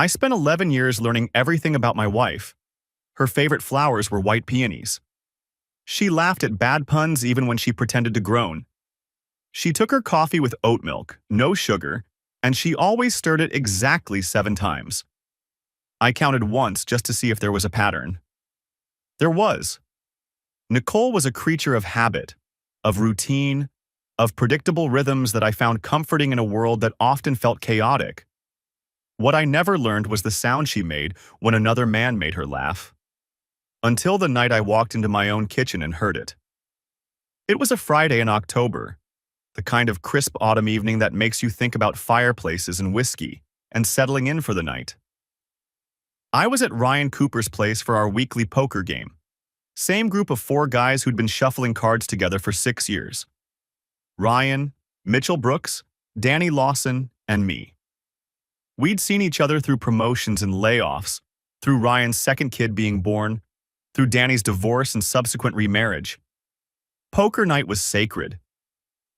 I spent 11 years learning everything about my wife. Her favorite flowers were white peonies. She laughed at bad puns even when she pretended to groan. She took her coffee with oat milk, no sugar, and she always stirred it exactly 7 times. I counted once just to see if there was a pattern. There was. Nicole was a creature of habit, of routine, of predictable rhythms that I found comforting in a world that often felt chaotic. What I never learned was the sound she made when another man made her laugh. Until the night I walked into my own kitchen and heard it. It was a Friday in October, the kind of crisp autumn evening that makes you think about fireplaces and whiskey and settling in for the night. I was at Ryan Cooper's place for our weekly poker game. Same group of 4 guys who'd been shuffling cards together for 6 years. Ryan, Mitchell Brooks, Danny Lawson, and me. We'd seen each other through promotions and layoffs, through Ryan's second kid being born, through Danny's divorce and subsequent remarriage. Poker night was sacred.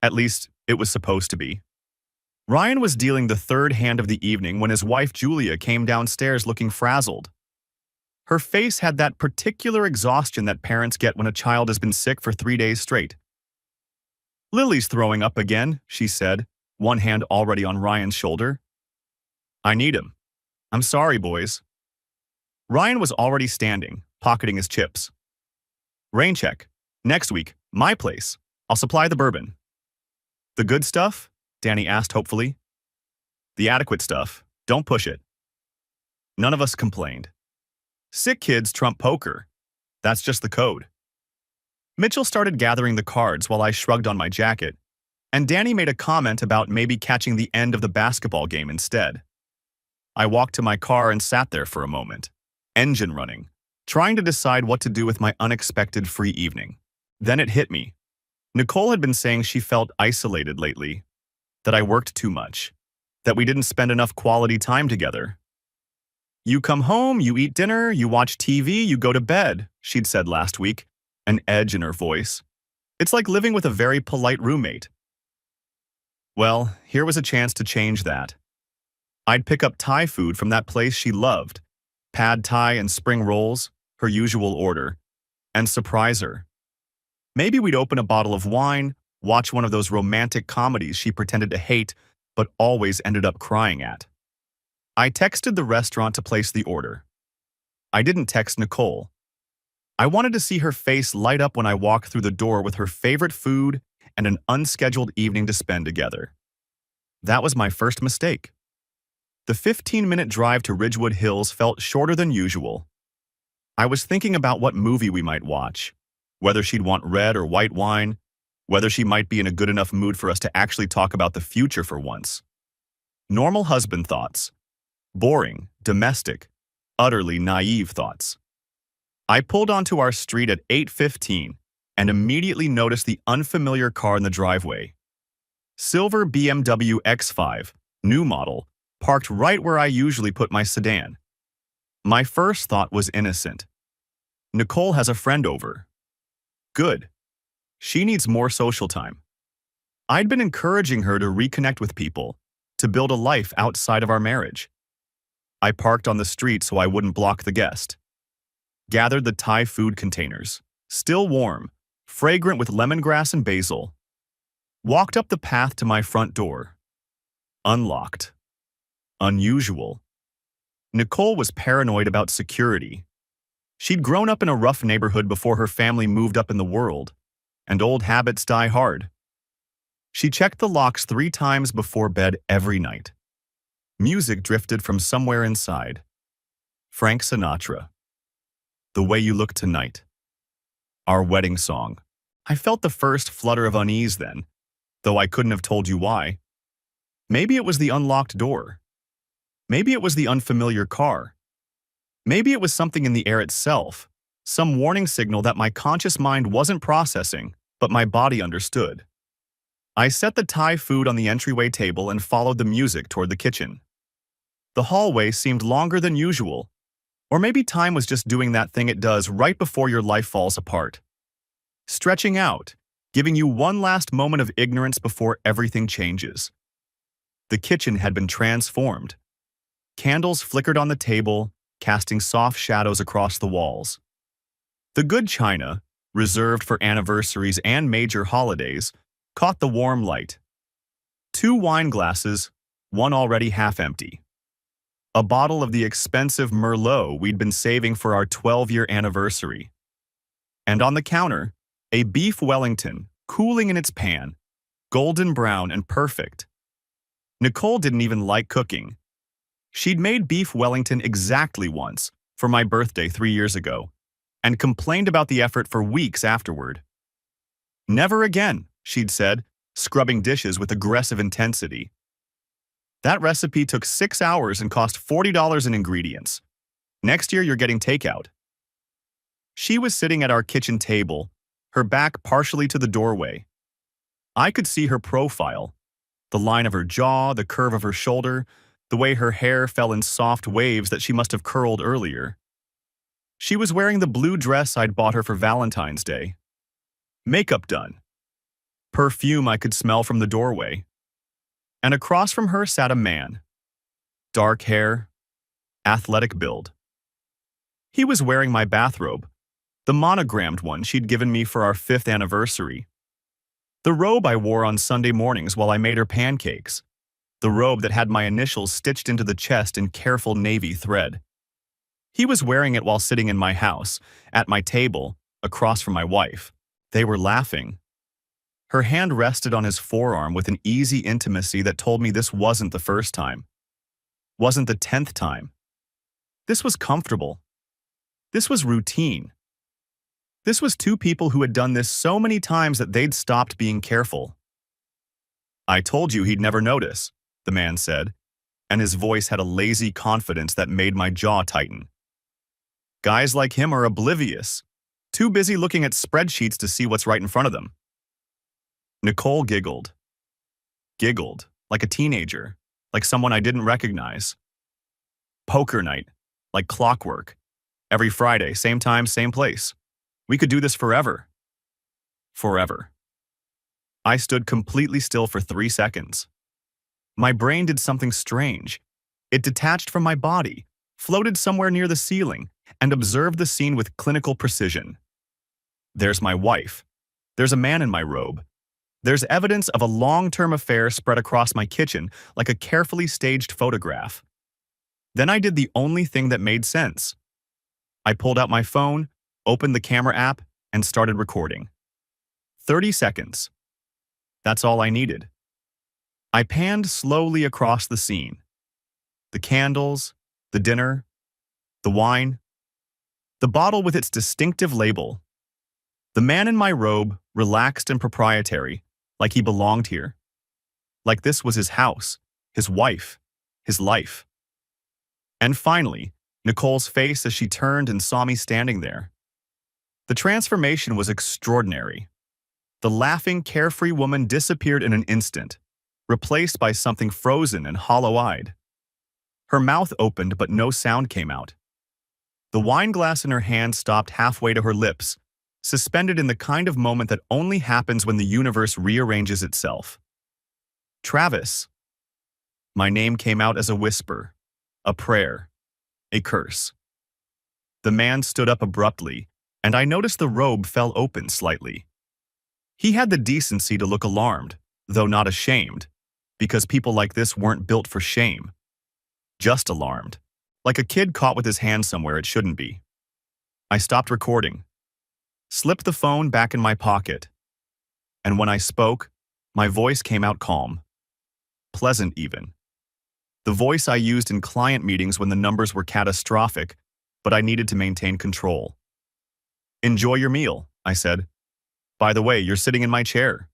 At least, it was supposed to be. Ryan was dealing the 3rd hand of the evening when his wife Julia came downstairs looking frazzled. Her face had that particular exhaustion that parents get when a child has been sick for 3 days straight. "Lily's throwing up again," she said, one hand already on Ryan's shoulder. "I need him. I'm sorry, boys." Ryan was already standing, pocketing his chips. "Rain check. Next week, my place. I'll supply the bourbon." "The good stuff?" Danny asked hopefully. "The adequate stuff. Don't push it." None of us complained. Sick kids trump poker. That's just the code. Mitchell started gathering the cards while I shrugged on my jacket, and Danny made a comment about maybe catching the end of the basketball game instead. I walked to my car and sat there for a moment, engine running, trying to decide what to do with my unexpected free evening. Then it hit me. Nicole had been saying she felt isolated lately, that I worked too much, that we didn't spend enough quality time together. "You come home, you eat dinner, you watch TV, you go to bed," she'd said last week, an edge in her voice. "It's like living with a very polite roommate." Well, here was a chance to change that. I'd pick up Thai food from that place she loved, pad Thai and spring rolls, her usual order, and surprise her. Maybe we'd open a bottle of wine, watch one of those romantic comedies she pretended to hate but always ended up crying at. I texted the restaurant to place the order. I didn't text Nicole. I wanted to see her face light up when I walked through the door with her favorite food and an unscheduled evening to spend together. That was my first mistake. The 15-minute drive to Ridgewood Hills felt shorter than usual. I was thinking about what movie we might watch, whether she'd want red or white wine, whether she might be in a good enough mood for us to actually talk about the future for once. Normal husband thoughts. Boring, domestic, utterly naive thoughts. I pulled onto our street at 8:15 and immediately noticed the unfamiliar car in the driveway. Silver BMW X5, new model, parked right where I usually put my sedan. My first thought was innocent. Nicole has a friend over. Good. She needs more social time. I'd been encouraging her to reconnect with people, to build a life outside of our marriage. I parked on the street so I wouldn't block the guest. Gathered the Thai food containers, still warm, fragrant with lemongrass and basil. Walked up the path to my front door. Unlocked. Unusual. Nicole was paranoid about security. She'd grown up in a rough neighborhood before her family moved up in the world, and old habits die hard. She checked the locks 3 times before bed every night. Music drifted from somewhere inside. Frank Sinatra. The Way You Look Tonight. Our wedding song. I felt the first flutter of unease then, though I couldn't have told you why. Maybe it was the unlocked door. Maybe it was the unfamiliar car. Maybe it was something in the air itself, some warning signal that my conscious mind wasn't processing, but my body understood. I set the Thai food on the entryway table and followed the music toward the kitchen. The hallway seemed longer than usual, or maybe time was just doing that thing it does right before your life falls apart. Stretching out, giving you one last moment of ignorance before everything changes. The kitchen had been transformed. Candles flickered on the table, casting soft shadows across the walls. The good china, reserved for anniversaries and major holidays, caught the warm light. 2 wine glasses, one already half empty. A bottle of the expensive Merlot we'd been saving for our 12-year anniversary. And on the counter, a beef Wellington, cooling in its pan, golden brown and perfect. Nicole didn't even like cooking. She'd made beef Wellington exactly once, for my birthday 3 years ago, and complained about the effort for weeks afterward. "Never again," she'd said, scrubbing dishes with aggressive intensity. "That recipe took 6 hours and cost $40 in ingredients. Next year you're getting takeout." She was sitting at our kitchen table, her back partially to the doorway. I could see her profile, the line of her jaw, the curve of her shoulder, the way her hair fell in soft waves that she must have curled earlier. She was wearing the blue dress I'd bought her for Valentine's Day. Makeup done. Perfume I could smell from the doorway. And across from her sat a man. Dark hair, athletic build. He was wearing my bathrobe, the monogrammed one she'd given me for our 5th anniversary. The robe I wore on Sunday mornings while I made her pancakes. The robe that had my initials stitched into the chest in careful navy thread. He was wearing it while sitting in my house, at my table, across from my wife. They were laughing. Her hand rested on his forearm with an easy intimacy that told me this wasn't the first time. Wasn't the 10th time. This was comfortable. This was routine. This was 2 people who had done this so many times that they'd stopped being careful. "I told you he'd never notice," the man said, and his voice had a lazy confidence that made my jaw tighten. "Guys like him are oblivious, too busy looking at spreadsheets to see what's right in front of them." Nicole giggled. Giggled, like a teenager, like someone I didn't recognize. "Poker night, like clockwork. Every Friday, same time, same place. We could do this forever." Forever. I stood completely still for 3 seconds. My brain did something strange. It detached from my body, floated somewhere near the ceiling, and observed the scene with clinical precision. There's my wife. There's a man in my robe. There's evidence of a long-term affair spread across my kitchen like a carefully staged photograph. Then I did the only thing that made sense. I pulled out my phone, opened the camera app, and started recording. 30 seconds. That's all I needed. I panned slowly across the scene. The candles, the dinner, the wine, the bottle with its distinctive label. The man in my robe, relaxed and proprietary, like he belonged here. Like this was his house, his wife, his life. And finally, Nicole's face as she turned and saw me standing there. The transformation was extraordinary. The laughing, carefree woman disappeared in an instant, replaced by something frozen and hollow-eyed. Her mouth opened, but no sound came out. The wine glass in her hand stopped halfway to her lips, suspended in the kind of moment that only happens when the universe rearranges itself. "Travis." My name came out as a whisper, a prayer, a curse. The man stood up abruptly, and I noticed the robe fell open slightly. He had the decency to look alarmed, though not ashamed, because people like this weren't built for shame. Just alarmed, like a kid caught with his hand somewhere it shouldn't be. I stopped recording, slipped the phone back in my pocket, and when I spoke, my voice came out calm. Pleasant even. The voice I used in client meetings when the numbers were catastrophic, but I needed to maintain control. "Enjoy your meal," I said. "By the way, you're sitting in my chair."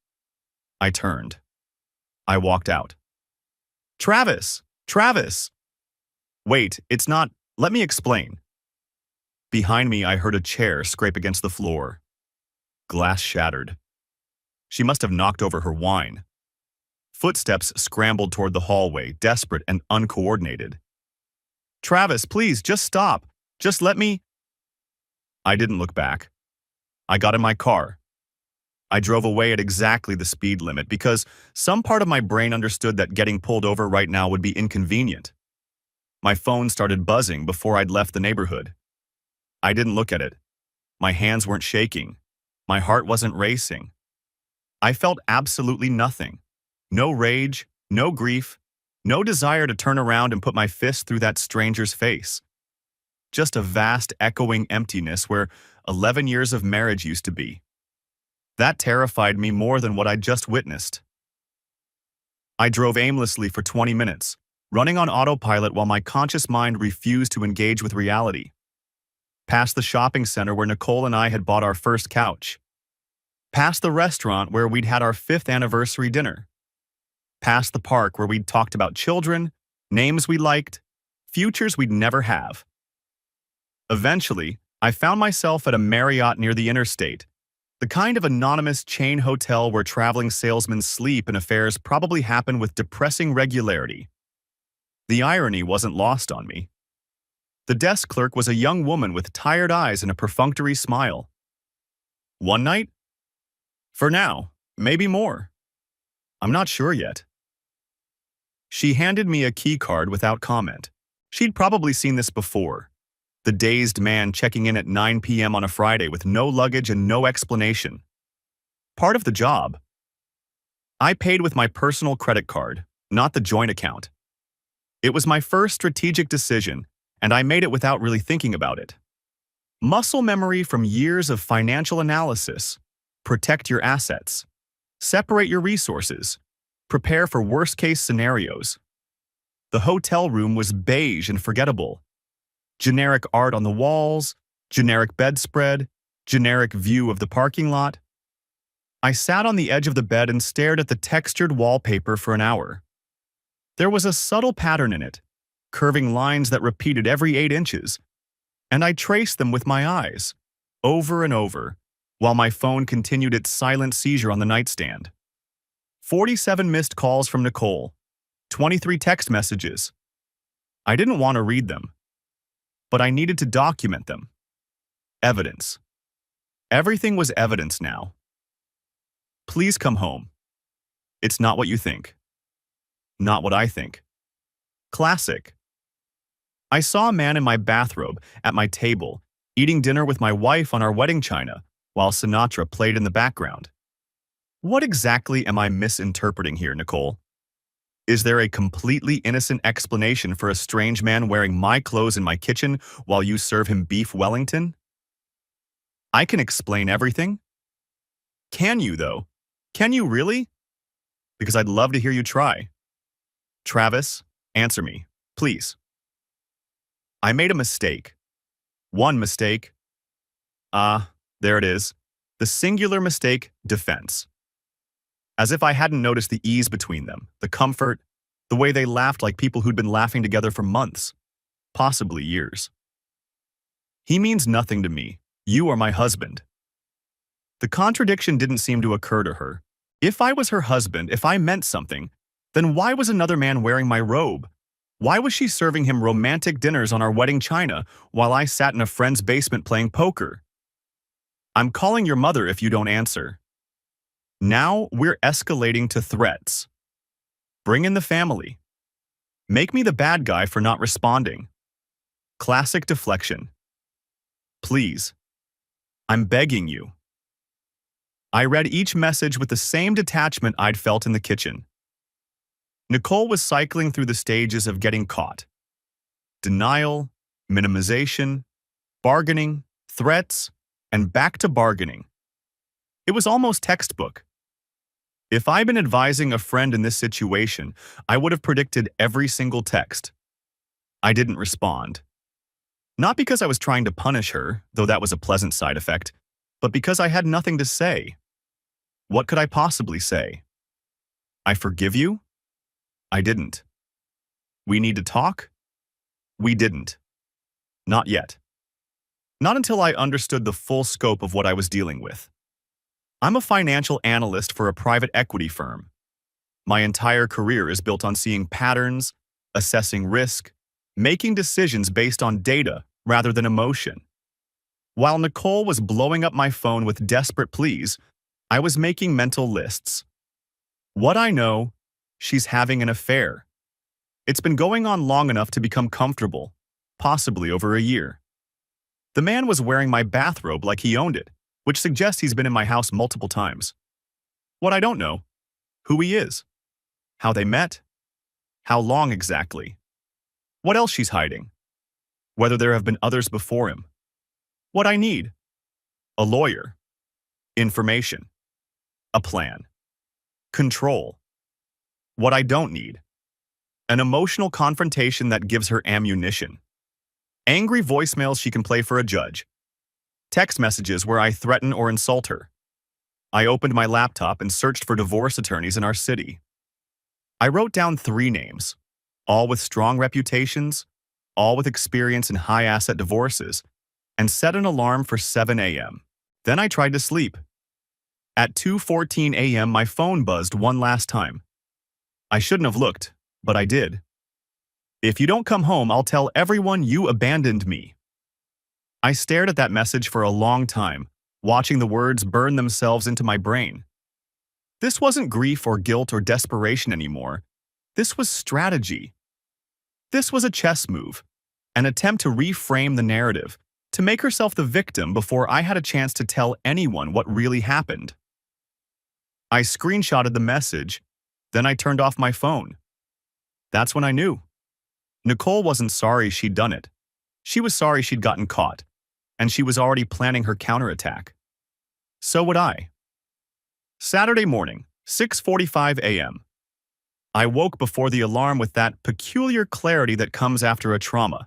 I turned. I walked out. "Travis! Travis!" "Wait, it's not. Let me explain." Behind me, I heard a chair scrape against the floor. Glass shattered. She must have knocked over her wine. Footsteps scrambled toward the hallway, desperate and uncoordinated. "Travis, please, just stop. Just let me—" I didn't look back. I got in my car. I drove away at exactly the speed limit because some part of my brain understood that getting pulled over right now would be inconvenient. My phone started buzzing before I'd left the neighborhood. I didn't look at it. My hands weren't shaking. My heart wasn't racing. I felt absolutely nothing. No rage, no grief, no desire to turn around and put my fist through that stranger's face. Just a vast, echoing emptiness where 11 years of marriage used to be. That terrified me more than what I'd just witnessed. I drove aimlessly for 20 minutes, running on autopilot while my conscious mind refused to engage with reality. Past the shopping center where Nicole and I had bought our first couch. Past the restaurant where we'd had our 5th anniversary dinner. Past the park where we'd talked about children, names we liked, futures we'd never have. Eventually, I found myself at a Marriott near the interstate, the kind of anonymous chain hotel where traveling salesmen sleep and affairs probably happen with depressing regularity. The irony wasn't lost on me. The desk clerk was a young woman with tired eyes and a perfunctory smile. One night? For now, maybe more. I'm not sure yet. She handed me a key card without comment. She'd probably seen this before. The dazed man checking in at 9 p.m. on a Friday with no luggage and no explanation. Part of the job. I paid with my personal credit card, not the joint account. It was my first strategic decision, and I made it without really thinking about it. Muscle memory from years of financial analysis. Protect your assets. Separate your resources. Prepare for worst-case scenarios. The hotel room was beige and forgettable. Generic art on the walls, generic bedspread, generic view of the parking lot. I sat on the edge of the bed and stared at the textured wallpaper for an hour. There was a subtle pattern in it, curving lines that repeated every 8 inches, and I traced them with my eyes, over and over, while my phone continued its silent seizure on the nightstand. 47 missed calls from Nicole, 23 text messages. I didn't want to read them, but I needed to document them. Evidence. Everything was evidence now. Please come home. It's not what you think. Not what I think. Classic. I saw a man in my bathrobe at my table, eating dinner with my wife on our wedding china, while Sinatra played in the background. What exactly am I misinterpreting here, Nicole? Is there a completely innocent explanation for a strange man wearing my clothes in my kitchen while you serve him beef Wellington? I can explain everything. Can you, though? Can you really? Because I'd love to hear you try. Travis, answer me, please. I made a mistake. One mistake. There it is. The singular mistake, defense. As if I hadn't noticed the ease between them, the comfort, the way they laughed like people who'd been laughing together for months, possibly years. He means nothing to me. You are my husband. The contradiction didn't seem to occur to her. If I was her husband, if I meant something, then why was another man wearing my robe? Why was she serving him romantic dinners on our wedding china while I sat in a friend's basement playing poker? I'm calling your mother if you don't answer. Now we're escalating to threats. Bring in the family. Make me the bad guy for not responding. Classic deflection. Please. I'm begging you. I read each message with the same detachment I'd felt in the kitchen. Nicole was cycling through the stages of getting caught. Denial, minimization, bargaining, threats, and back to bargaining. It was almost textbook. If I'd been advising a friend in this situation, I would have predicted every single text. I didn't respond. Not because I was trying to punish her, though that was a pleasant side effect, but because I had nothing to say. What could I possibly say? I forgive you? I didn't. We need to talk? We didn't. Not yet. Not until I understood the full scope of what I was dealing with. I'm a financial analyst for a private equity firm. My entire career is built on seeing patterns, assessing risk, making decisions based on data rather than emotion. While Nicole was blowing up my phone with desperate pleas, I was making mental lists. What I know, she's having an affair. It's been going on long enough to become comfortable, possibly over a year. The man was wearing my bathrobe like he owned it, which suggests he's been in my house multiple times. What I don't know, who he is, how they met, how long exactly, what else she's hiding, whether there have been others before him. What I need: a lawyer, information, a plan, control. What I don't need: an emotional confrontation that gives her ammunition. Angry voicemails she can play for a judge. Text messages where I threaten or insult her. I opened my laptop and searched for divorce attorneys in our city. I wrote down 3 names, all with strong reputations, all with experience in high-asset divorces, and set an alarm for 7 a.m. Then I tried to sleep. At 2:14 a.m., my phone buzzed one last time. I shouldn't have looked, but I did. "If you don't come home, I'll tell everyone you abandoned me." I stared at that message for a long time, watching the words burn themselves into my brain. This wasn't grief or guilt or desperation anymore. This was strategy. This was a chess move, an attempt to reframe the narrative, to make herself the victim before I had a chance to tell anyone what really happened. I screenshotted the message, then I turned off my phone. That's when I knew. Nicole wasn't sorry she'd done it. She was sorry she'd gotten caught, and she was already planning her counterattack. So would I. Saturday morning, 6:45 a.m. I woke before the alarm with that peculiar clarity that comes after a trauma.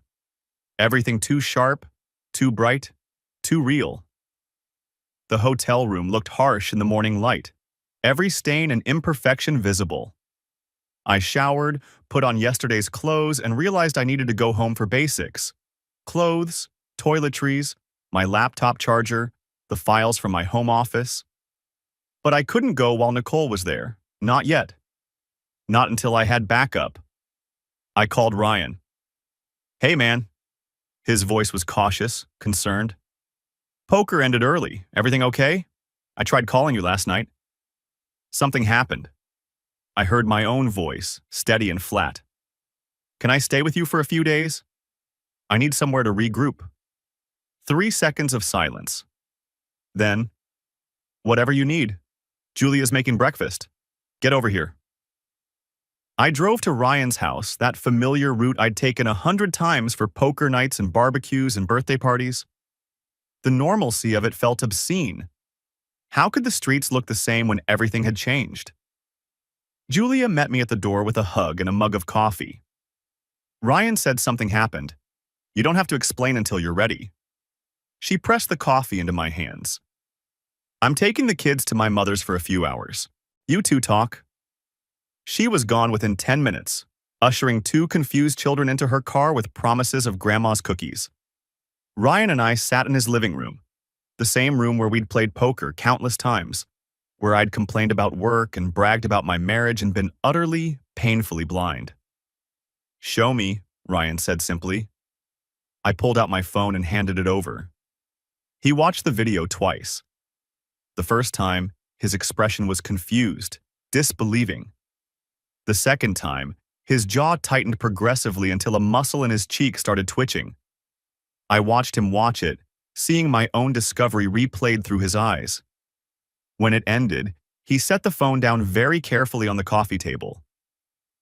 Everything too sharp, too bright, too real. The hotel room looked harsh in the morning light, every stain and imperfection visible. I showered, put on yesterday's clothes, and realized I needed to go home for basics. Clothes, toiletries, my laptop charger, the files from my home office. But I couldn't go while Nicole was there. Not yet. Not until I had backup. I called Ryan. "Hey, man." His voice was cautious, concerned. "Poker ended early. Everything okay? I tried calling you last night." Something happened. I heard my own voice, steady and flat. "Can I stay with you for a few days? I need somewhere to regroup." 3 seconds of silence. Then, "Whatever you need. Julia's making breakfast. Get over here." I drove to Ryan's house, that familiar route I'd taken 100 times for poker nights and barbecues and birthday parties. The normalcy of it felt obscene. How could the streets look the same when everything had changed? Julia met me at the door with a hug and a mug of coffee. Ryan said something happened. "You don't have to explain until you're ready." She pressed the coffee into my hands. "I'm taking the kids to my mother's for a few hours. You two talk." She was gone within 10 minutes, ushering 2 confused children into her car with promises of grandma's cookies. Ryan and I sat in his living room, the same room where we'd played poker countless times, where I'd complained about work and bragged about my marriage and been utterly, painfully blind. "Show me," Ryan said simply. I pulled out my phone and handed it over. He watched the video twice. The first time, his expression was confused, disbelieving. The second time, his jaw tightened progressively until a muscle in his cheek started twitching. I watched him watch it, seeing my own discovery replayed through his eyes. When it ended, he set the phone down very carefully on the coffee table.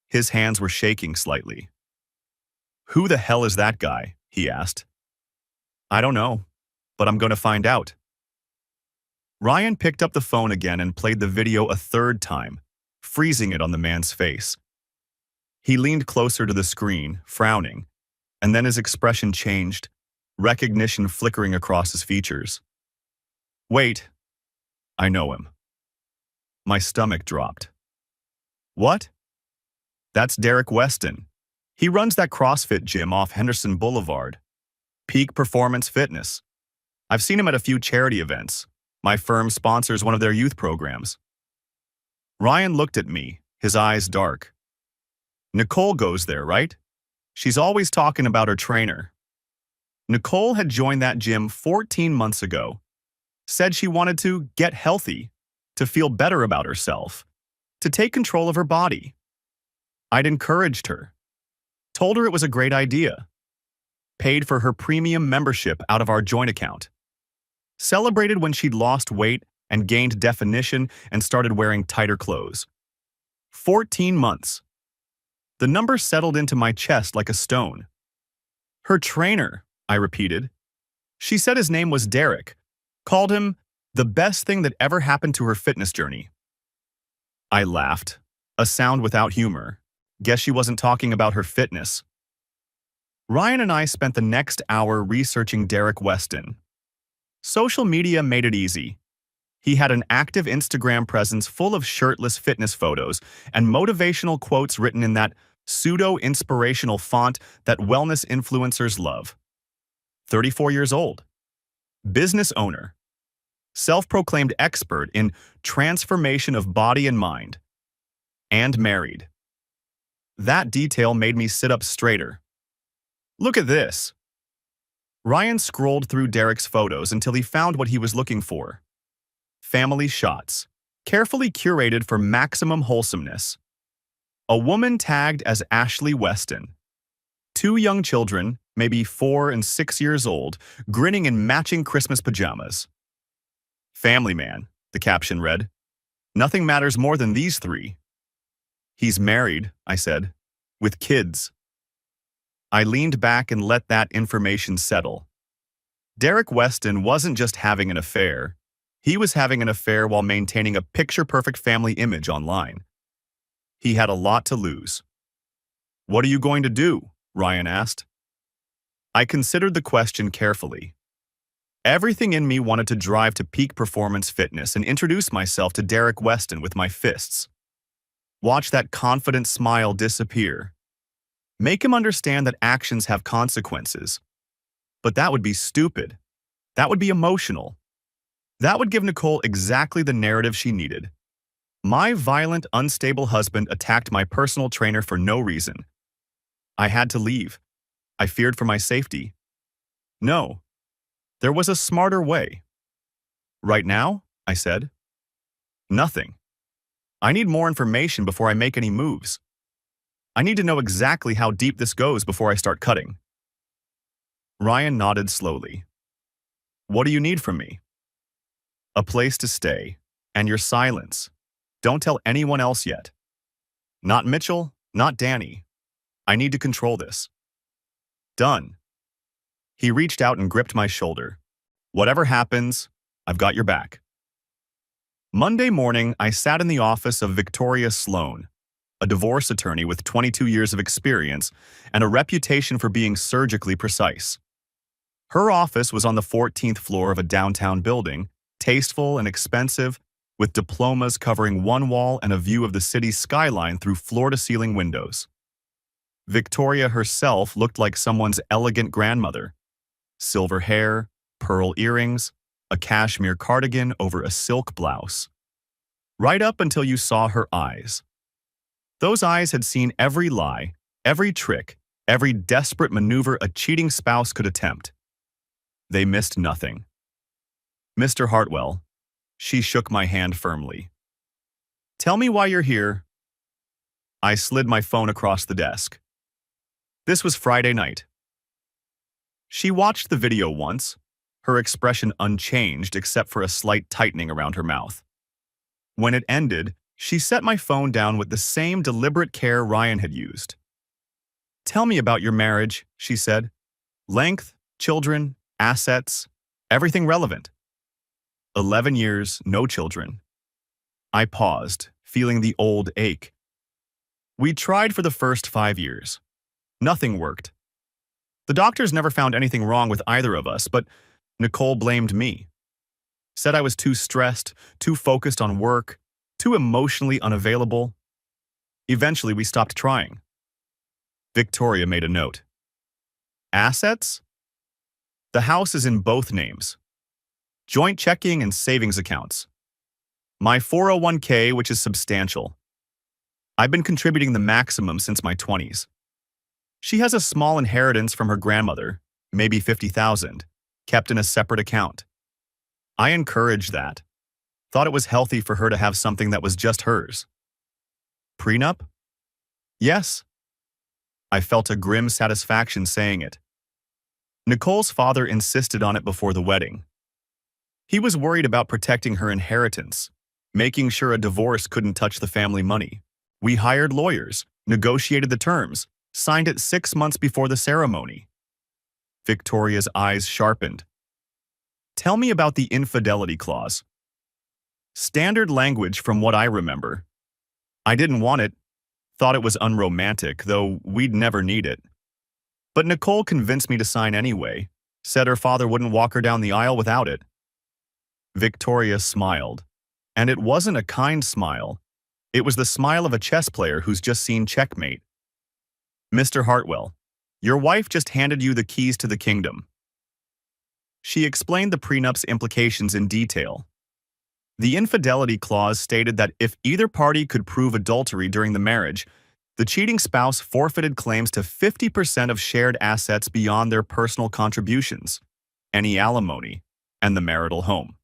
His hands were shaking slightly. "Who the hell is that guy?" he asked. "I don't know, but I'm going to find out." Ryan picked up the phone again and played the video a third time, freezing it on the man's face. He leaned closer to the screen, frowning, and then his expression changed, recognition flickering across his features. "Wait, I know him." My stomach dropped. "What?" "That's Derek Weston. He runs that CrossFit gym off Henderson Boulevard. Peak Performance Fitness. I've seen him at a few charity events. My firm sponsors one of their youth programs." Ryan looked at me, his eyes dark. "Nicole goes there, right? She's always talking about her trainer." Nicole had joined that gym 14 months ago. Said she wanted to get healthy, to feel better about herself, to take control of her body. I'd encouraged her. Told her it was a great idea. Paid for her premium membership out of our joint account. Celebrated when she'd lost weight and gained definition and started wearing tighter clothes. 14 months. The number settled into my chest like a stone. Her trainer, I repeated. She said his name was Derek. Called him the best thing that ever happened to her fitness journey. I laughed, a sound without humor. Guess she wasn't talking about her fitness. Ryan and I spent the next hour researching Derek Weston. Social media made it easy. He had an active Instagram presence full of shirtless fitness photos and motivational quotes written in that pseudo-inspirational font that wellness influencers love. 34 years old. Business owner. Self-proclaimed expert in transformation of body and mind. And married. That detail made me sit up straighter. Look at this. Ryan scrolled through Derek's photos until he found what he was looking for. Family shots, carefully curated for maximum wholesomeness. A woman tagged as Ashley Weston. 2 young children, maybe 4 and 6 years old, grinning in matching Christmas pajamas. Family man, the caption read. Nothing matters more than these 3. He's married, I said, with kids. I leaned back and let that information settle. Derek Weston wasn't just having an affair. He was having an affair while maintaining a picture-perfect family image online. He had a lot to lose. What are you going to do? Ryan asked. I considered the question carefully. Everything in me wanted to drive to peak performance fitness and introduce myself to Derek Weston with my fists. Watch that confident smile disappear. Make him understand that actions have consequences. But that would be stupid. That would be emotional. That would give Nicole exactly the narrative she needed. My violent, unstable husband attacked my personal trainer for no reason. I had to leave. I feared for my safety. No. There was a smarter way. Right now, I said. Nothing. I need more information before I make any moves. I need to know exactly how deep this goes before I start cutting. Ryan nodded slowly. What do you need from me? A place to stay, and your silence. Don't tell anyone else yet. Not Mitchell, not Danny. I need to control this. Done. He reached out and gripped my shoulder. Whatever happens, I've got your back. Monday morning, I sat in the office of Victoria Sloan, a divorce attorney with 22 years of experience and a reputation for being surgically precise. Her office was on the 14th floor of a downtown building, tasteful and expensive, with diplomas covering one wall and a view of the city's skyline through floor-to-ceiling windows. Victoria herself looked like someone's elegant grandmother. Silver hair, pearl earrings, a cashmere cardigan over a silk blouse. Right up until you saw her eyes. Those eyes had seen every lie, every trick, every desperate maneuver a cheating spouse could attempt. They missed nothing. Mr. Hartwell, she shook my hand firmly. Tell me why you're here. I slid my phone across the desk. This was Friday night. She watched the video once, her expression unchanged except for a slight tightening around her mouth. When it ended, she set my phone down with the same deliberate care Ryan had used. Tell me about your marriage, she said. Length, children, assets, everything relevant. 11 years, no children. I paused, feeling the old ache. We tried for the first 5 years. Nothing worked. The doctors never found anything wrong with either of us, but Nicole blamed me. Said I was too stressed, too focused on work, too emotionally unavailable. Eventually, we stopped trying. Victoria made a note. Assets? The house is in both names. Joint checking and savings accounts. My 401k, which is substantial. I've been contributing the maximum since my 20s. She has a small inheritance from her grandmother, maybe $50,000, kept in a separate account. I encouraged that. Thought it was healthy for her to have something that was just hers. Prenup? Yes. I felt a grim satisfaction saying it. Nicole's father insisted on it before the wedding. He was worried about protecting her inheritance, making sure a divorce couldn't touch the family money. We hired lawyers, negotiated the terms, signed it 6 months before the ceremony. Victoria's eyes sharpened. Tell me about the infidelity clause. Standard language from what I remember. I didn't want it, thought it was unromantic, though we'd never need it. But Nicole convinced me to sign anyway, said her father wouldn't walk her down the aisle without it. Victoria smiled, and it wasn't a kind smile. It was the smile of a chess player who's just seen checkmate. Mr. Hartwell, your wife just handed you the keys to the kingdom. She explained the prenup's implications in detail. The infidelity clause stated that if either party could prove adultery during the marriage, the cheating spouse forfeited claims to 50% of shared assets beyond their personal contributions, any alimony, and the marital home.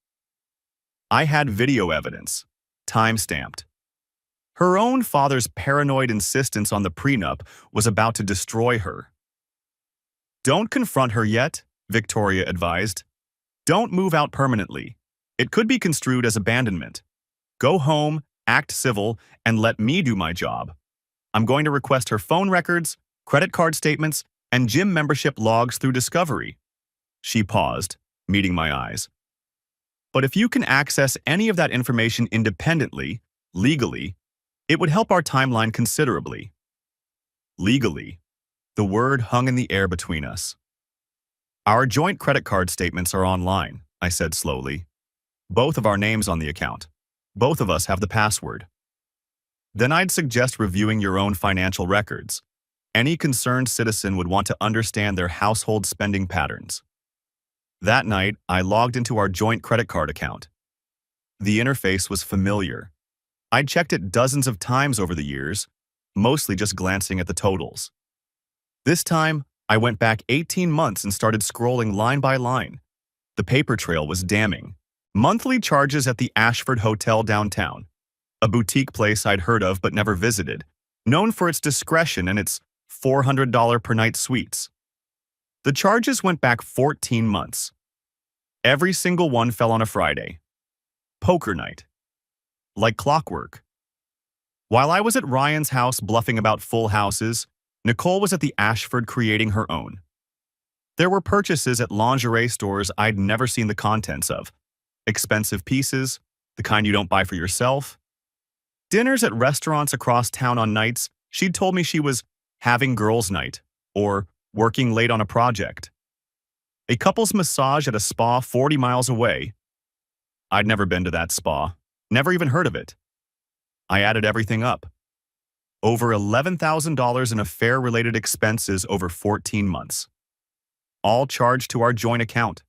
I had video evidence, time-stamped. Her own father's paranoid insistence on the prenup was about to destroy her. Don't confront her yet, Victoria advised. Don't move out permanently. It could be construed as abandonment. Go home, act civil, and let me do my job. I'm going to request her phone records, credit card statements, and gym membership logs through Discovery. She paused, meeting my eyes. But if you can access any of that information independently, legally, it would help our timeline considerably. Legally. The word hung in the air between us. Our joint credit card statements are online, I said slowly. Both of our names on the account. Both of us have the password. Then I'd suggest reviewing your own financial records. Any concerned citizen would want to understand their household spending patterns. That night, I logged into our joint credit card account. The interface was familiar. I'd checked it dozens of times over the years, mostly just glancing at the totals. This time, I went back 18 months and started scrolling line by line. The paper trail was damning. Monthly charges at the Ashford Hotel downtown, a boutique place I'd heard of but never visited, known for its discretion and its $400 per night suites. The charges went back 14 months. Every single one fell on a Friday. Poker night. Like clockwork. While I was at Ryan's house bluffing about full houses, Nicole was at the Ashford creating her own. There were purchases at lingerie stores I'd never seen the contents of. Expensive pieces, the kind you don't buy for yourself. Dinners at restaurants across town on nights she'd told me she was having girls' night or working late on a project. A couple's massage at a spa 40 miles away. I'd never been to that spa, never even heard of it. I added everything up. Over $11,000 in affair-related expenses over 14 months. All charged to our joint account.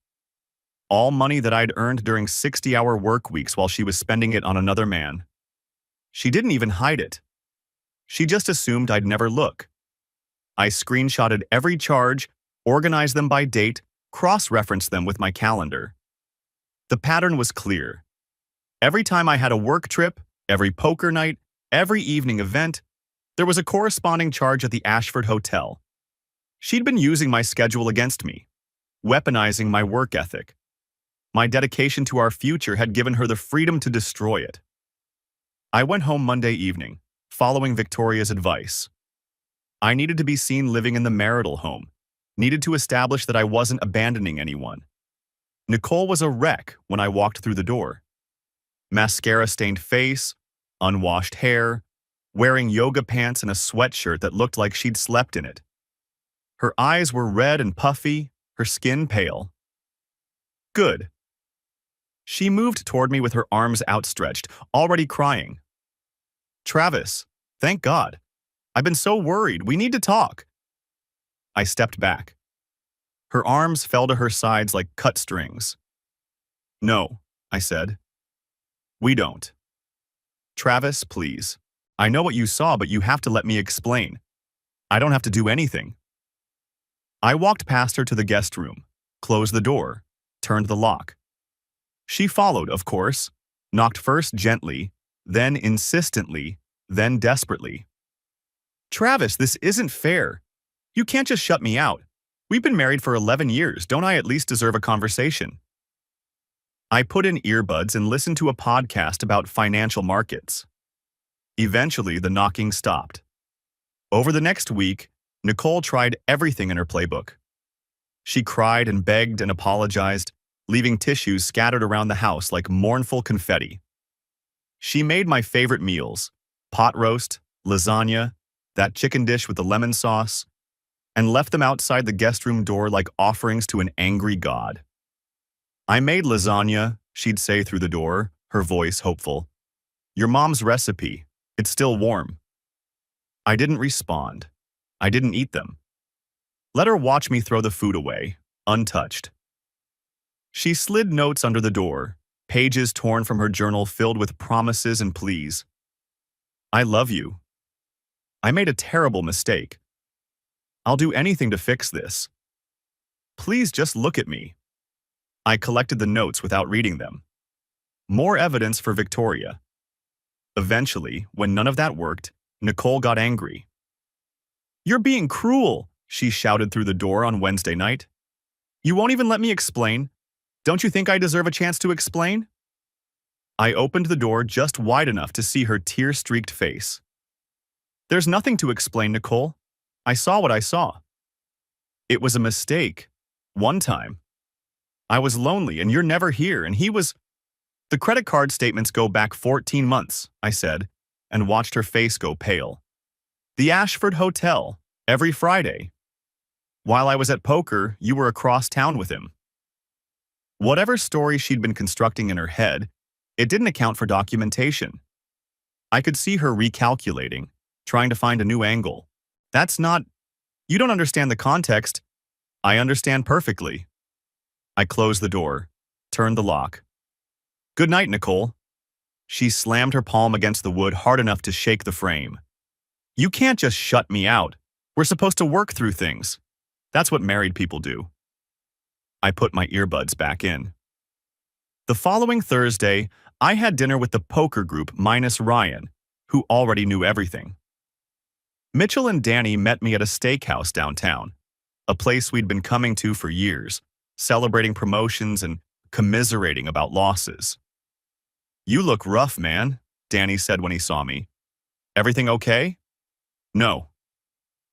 All money that I'd earned during 60-hour work weeks while she was spending it on another man. She didn't even hide it. She just assumed I'd never look. I screenshotted every charge, organized them by date, cross-referenced them with my calendar. The pattern was clear. Every time I had a work trip, every poker night, every evening event, there was a corresponding charge at the Ashford Hotel. She'd been using my schedule against me, weaponizing my work ethic. My dedication to our future had given her the freedom to destroy it. I went home Monday evening, following Victoria's advice. I needed to be seen living in the marital home, needed to establish that I wasn't abandoning anyone. Nicole was a wreck when I walked through the door. Mascara-stained face, unwashed hair, wearing yoga pants and a sweatshirt that looked like she'd slept in it. Her eyes were red and puffy, her skin pale. Good. She moved toward me with her arms outstretched, already crying. Travis, thank God. I've been so worried. We need to talk. I stepped back. Her arms fell to her sides like cut strings. No, I said. We don't. Travis, please. I know what you saw, but you have to let me explain. I don't have to do anything. I walked past her to the guest room, closed the door, turned the lock. She followed, of course, knocked first gently, then insistently, then desperately. Travis, this isn't fair. You can't just shut me out. We've been married for 11 years. Don't I at least deserve a conversation? I put in earbuds and listened to a podcast about financial markets. Eventually, the knocking stopped. Over the next week, Nicole tried everything in her playbook. She cried and begged and apologized, leaving tissues scattered around the house like mournful confetti. She made my favorite meals: pot roast, lasagna, that chicken dish with the lemon sauce, and left them outside the guest room door like offerings to an angry god. "I made lasagna," she'd say through the door, her voice hopeful. "Your mom's recipe. It's still warm." I didn't respond. I didn't eat them. Let her watch me throw the food away, untouched. She slid notes under the door, pages torn from her journal filled with promises and pleas. "I love you. I made a terrible mistake. I'll do anything to fix this. Please just look at me." I collected the notes without reading them. More evidence for Victoria. Eventually, when none of that worked, Nicole got angry. "You're being cruel," she shouted through the door on Wednesday night. "You won't even let me explain. Don't you think I deserve a chance to explain?" I opened the door just wide enough to see her tear-streaked face. "There's nothing to explain, Nicole. I saw what I saw. It was a mistake. One time. I was lonely and you're never here, and he was—" "The credit card statements go back 14 months, I said, and watched her face go pale. "The Ashford Hotel, every Friday. While I was at poker, you were across town with him." Whatever story she'd been constructing in her head, it didn't account for documentation. I could see her recalculating, trying to find a new angle. "That's not— You don't understand the context." "I understand perfectly." I closed the door, turned the lock. "Good night, Nicole." She slammed her palm against the wood hard enough to shake the frame. "You can't just shut me out. We're supposed to work through things. That's what married people do." I put my earbuds back in. The following Thursday, I had dinner with the poker group minus Ryan, who already knew everything. Mitchell and Danny met me at a steakhouse downtown, a place we'd been coming to for years, celebrating promotions and commiserating about losses. "You look rough, man," Danny said when he saw me. "Everything okay?" "No."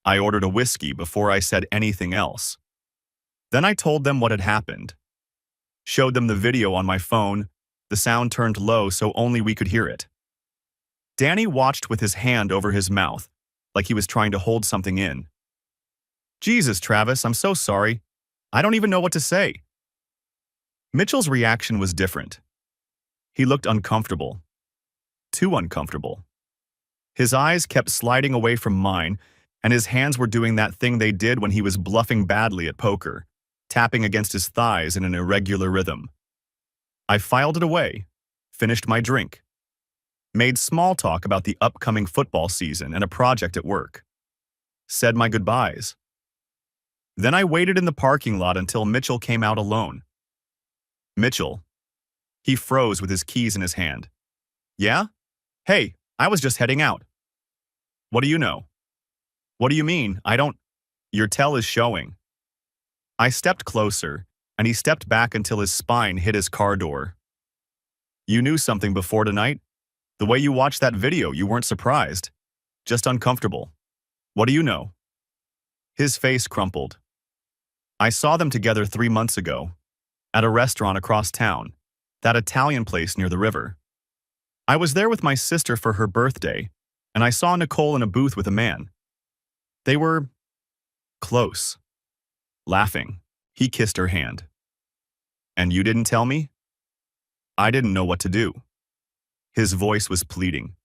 I ordered a whiskey before I said anything else. Then I told them what had happened. Showed them the video on my phone, the sound turned low so only we could hear it. Danny watched with his hand over his mouth, like he was trying to hold something in. "Jesus, Travis, I'm so sorry. I don't even know what to say." Mitchell's reaction was different. He looked uncomfortable. Too uncomfortable. His eyes kept sliding away from mine, and his hands were doing that thing they did when he was bluffing badly at poker, tapping against his thighs in an irregular rhythm. I filed it away, finished my drink, made small talk about the upcoming football season and a project at work, said my goodbyes. Then I waited in the parking lot until Mitchell came out alone. "Mitchell." He froze with his keys in his hand. "Yeah? Hey, I was just heading out." "What do you know?" "What do you mean? I don't—" "Your tell is showing." I stepped closer, and he stepped back until his spine hit his car door. "You knew something before tonight? The way you watched that video, you weren't surprised. Just uncomfortable. What do you know?" His face crumpled. "I saw them together 3 months ago, at a restaurant across town, that Italian place near the river. I was there with my sister for her birthday, and I saw Nicole in a booth with a man. They were close." Laughing, he kissed her hand. "And you didn't tell me?" I didn't know what to do. His voice was pleading.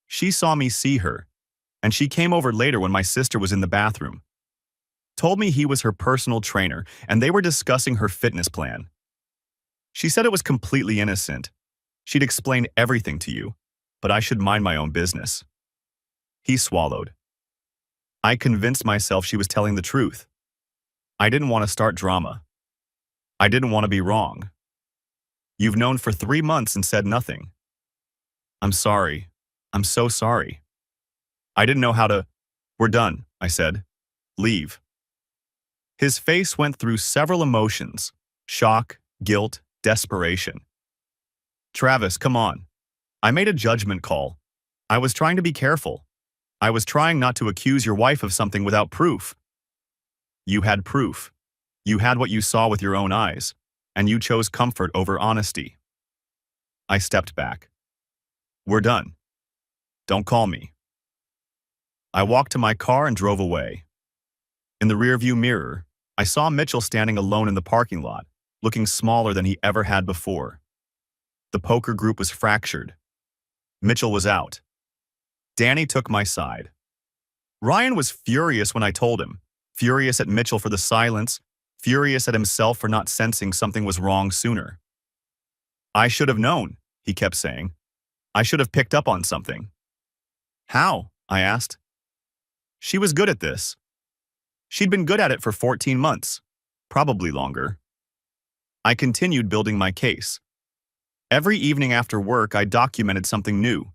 "She saw me see her, and she came over later when my sister was in the bathroom. Told me he was her personal trainer, and they were discussing her fitness plan. She said it was completely innocent. She'd explain everything to you, but I should mind my own business." He swallowed. I convinced myself she was telling the truth. I didn't want to start drama. I didn't want to be wrong. "You've known for 3 months and said nothing." "I'm sorry. I'm so sorry. I didn't know how to—" "We're done," I said. Leave. His face went through several emotions: shock, guilt, desperation. Travis, come on. I made a judgment call. I was trying to be careful. I was trying not to accuse your wife of something without proof. You had proof. You had what you saw with your own eyes, and you chose comfort over honesty. I stepped back. We're done. Don't call me. I walked to my car and drove away. In the rearview mirror, I saw Mitchell standing alone in the parking lot, looking smaller than he ever had before. The poker group was fractured. Mitchell was out. Danny took my side. Ryan was furious when I told him, furious at Mitchell for the silence, furious at himself for not sensing something was wrong sooner. I should have known, he kept saying. I should have picked up on something. How? I asked. She was good at this. She'd been good at it for 14 months, probably longer. I continued building my case. Every evening after work, I documented something new.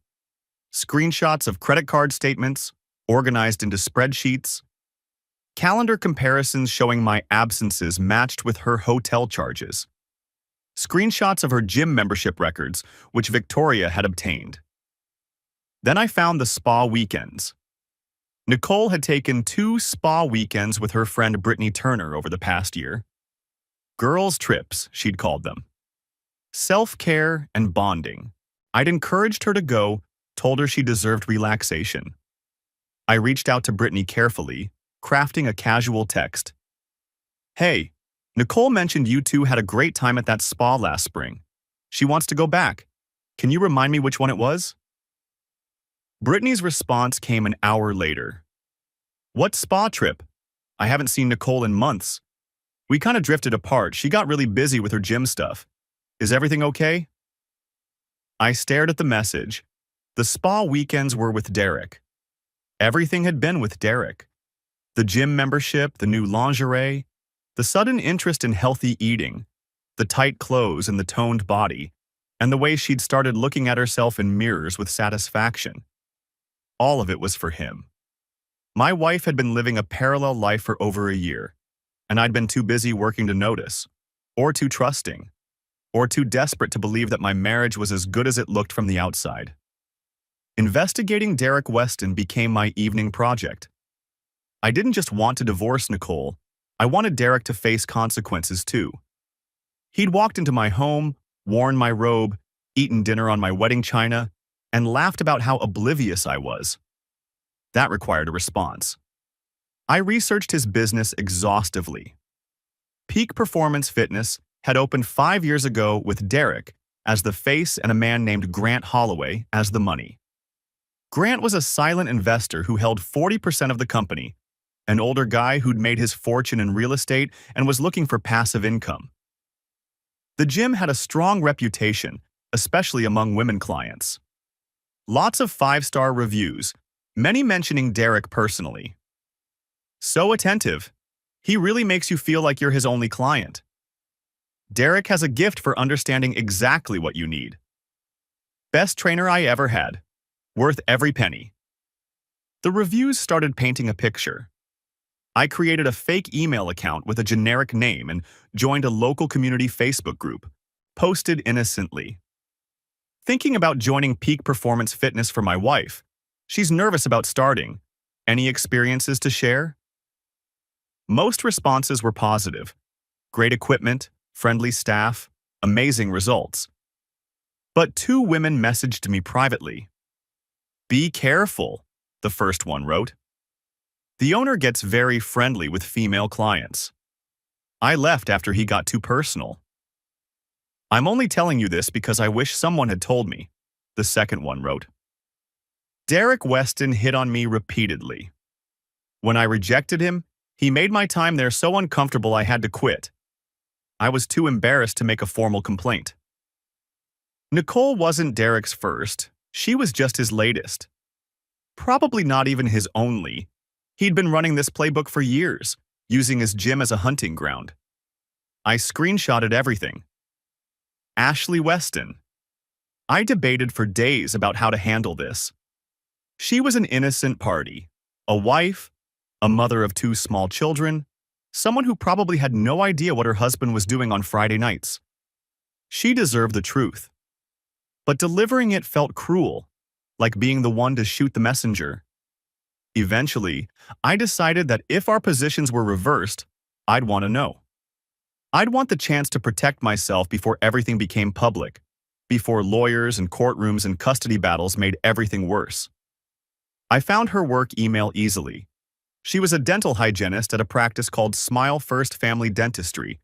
Screenshots of credit card statements, organized into spreadsheets. Calendar comparisons showing my absences matched with her hotel charges. Screenshots of her gym membership records, which Victoria had obtained. Then I found the spa weekends. Nicole had taken 2 spa weekends with her friend Brittany Turner over the past year. Girls' trips, she'd called them. Self-care and bonding. I'd encouraged her to go, told her she deserved relaxation. I reached out to Brittany carefully, crafting a casual text. Hey, Nicole mentioned you two had a great time at that spa last spring. She wants to go back. Can you remind me which one it was? Brittany's response came an hour later. What spa trip? I haven't seen Nicole in months. We kind of drifted apart. She got really busy with her gym stuff. Is everything okay? I stared at the message. The spa weekends were with Derek. Everything had been with Derek. The gym membership, the new lingerie, the sudden interest in healthy eating, the tight clothes and the toned body, and the way she'd started looking at herself in mirrors with satisfaction. All of it was for him. My wife had been living a parallel life for over a year, and I'd been too busy working to notice, or too trusting, or too desperate to believe that my marriage was as good as it looked from the outside. Investigating Derek Weston became my evening project. I didn't just want to divorce Nicole, I wanted Derek to face consequences too. He'd walked into my home, worn my robe, eaten dinner on my wedding china, and laughed about how oblivious I was. That required a response. I researched his business exhaustively. Peak Performance Fitness had opened 5 years ago with Derek as the face and a man named Grant Holloway as the money. Grant was a silent investor who held 40% of the company, an older guy who'd made his fortune in real estate and was looking for passive income. The gym had a strong reputation, especially among women clients. Lots of 5-star reviews, many mentioning Derek personally. So attentive. He really makes you feel like you're his only client. Derek has a gift for understanding exactly what you need. Best trainer I ever had. Worth every penny. The reviews started painting a picture. I created a fake email account with a generic name and joined a local community Facebook group, posted innocently. Thinking about joining Peak Performance Fitness for my wife. She's nervous about starting. Any experiences to share? Most responses were positive. Great equipment, friendly staff, amazing results. But 2 women messaged me privately. Be careful, the first one wrote. The owner gets very friendly with female clients. I left after he got too personal. I'm only telling you this because I wish someone had told me, the second one wrote. Derek Weston hit on me repeatedly. When I rejected him, he made my time there so uncomfortable I had to quit. I was too embarrassed to make a formal complaint. Nicole wasn't Derek's first, she was just his latest. Probably not even his only. He'd been running this playbook for years, using his gym as a hunting ground. I screenshotted everything. Ashley Weston. I debated for days about how to handle this. She was an innocent party, a wife, a mother of two small children, someone who probably had no idea what her husband was doing on Friday nights. She deserved the truth. But delivering it felt cruel, like being the one to shoot the messenger. Eventually, I decided that if our positions were reversed, I'd want to know. I'd want the chance to protect myself before everything became public, before lawyers and courtrooms and custody battles made everything worse. I found her work email easily. She was a dental hygienist at a practice called Smile First Family Dentistry